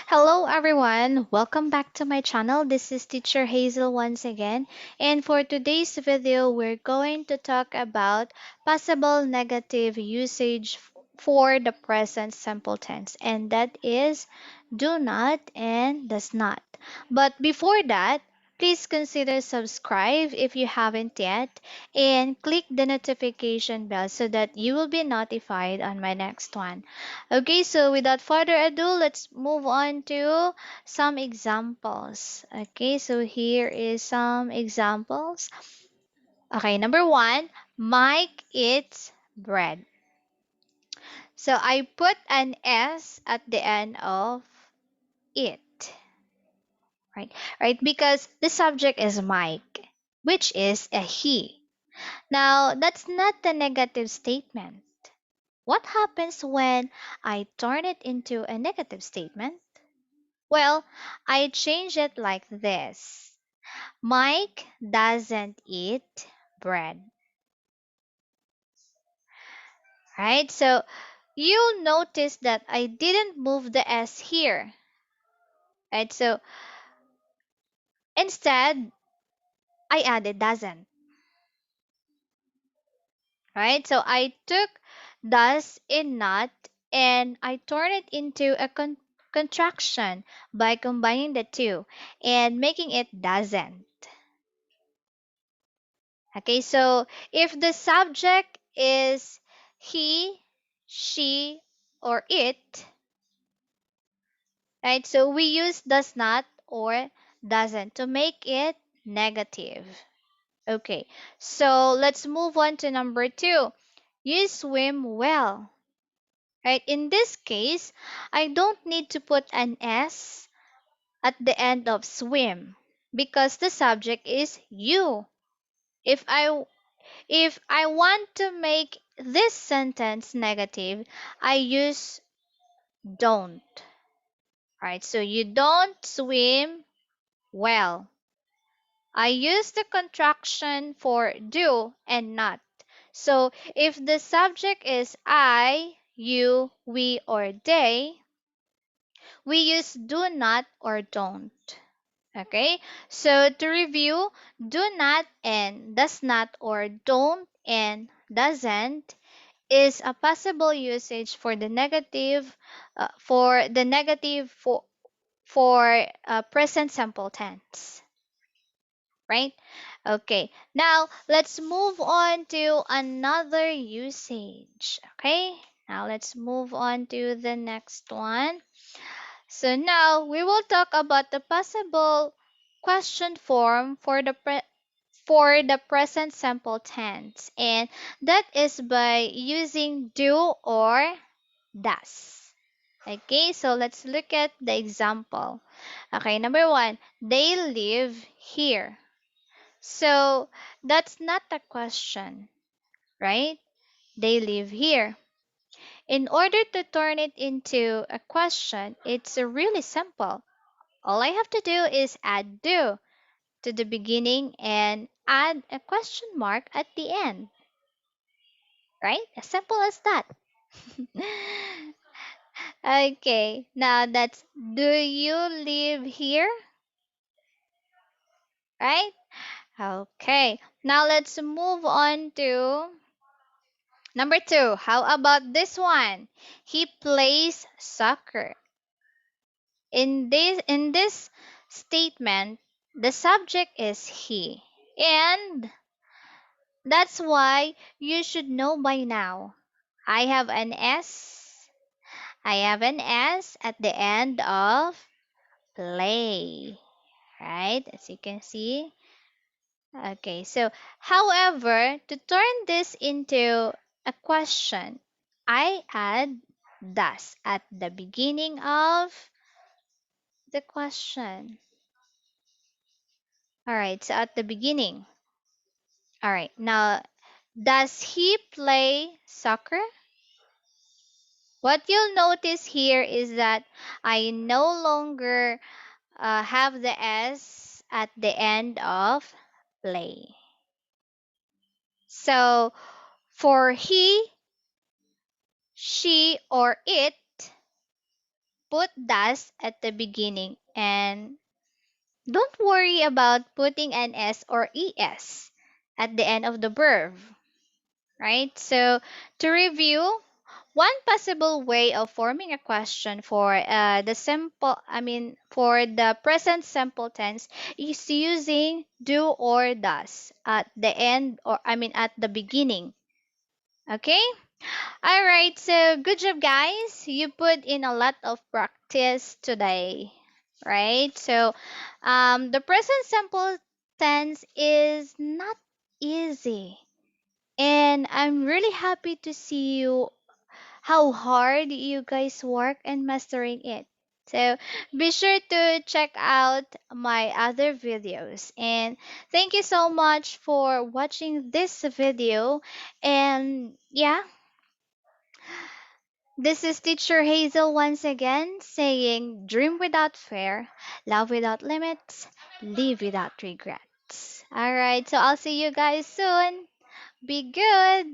Hello everyone, welcome back to my channel. This is Teacher Hazel once again, and for today's video we're going to talk about possible negative usage for the present simple tense, and that is do not and does not. But before that, please consider subscribe if you haven't yet and click the notification bell so that you will be notified on my next one. Okay, so without further ado, let's move on to some examples. Okay, so here is some examples. Okay, number one, Mike eats bread. So I put an S at the end of it, right? Right, because the subject is Mike, which is a he. Now, that's not the negative statement. What happens when I turn it into a negative statement? Well, I change it like this. Mike doesn't eat bread. Right? So you'll notice that I didn't move the S here. Right? So instead, I added doesn't. Right? So I took does in not and I turn it into a contraction by combining the two and making it doesn't. Okay, so if the subject is he, she, or it, right? So we use does not or doesn't to make it negative. Okay, so let's move on to number two. You swim well, right? In this case, I don't need to put an S at the end of swim because the subject is you. If I If I want to make this sentence negative, I use don't. Right? So you don't swim well. I use the contraction for do and not. So if the subject is I, you, we, or they, we use do not or don't. Okay? So to review, do not and does not or don't and doesn't is a possible usage for the negative for present simple tense, right? Okay, now let's move on to another usage. Okay, now let's move on to the next one. So now we will talk about the possible question form for the present simple tense, and that is by using do or does. Okay, so let's look at the example. Okay, number one, they live here. So that's not a question, right? They live here. In order to turn it into a question, it's really simple. All I have to do is add do to the beginning and add a question mark at the end, right? As simple as that. Okay, now that's do you live here? Right? Okay, now let's move on to number two. How about this one? He plays soccer. In this statement, the subject is he. And that's why you should know by now. I have an S. I have an S at the end of play. Right? As you can see. Okay, so however, to turn this into a question, I add does at the beginning of the question. All right, so at the beginning. All right, now does he play soccer? What you'll notice here is that I no longer have the S at the end of play. So for he, she, or it, put das at the beginning and don't worry about putting an s or es at the end of the verb, right? So, to review, one possible way of forming a question for for the present simple tense is using do or does at the end or at the beginning. Okay? All right. So, good job, guys. You put in a lot of practice today, right? So, the present simple tense is not easy. And I'm really happy to see you how hard you guys work in mastering it. So be sure to check out my other videos. And thank you so much for watching this video. And yeah, this is Teacher Hazel once again saying dream without fear, love without limits, live without regrets. Alright, so I'll see you guys soon. Be good.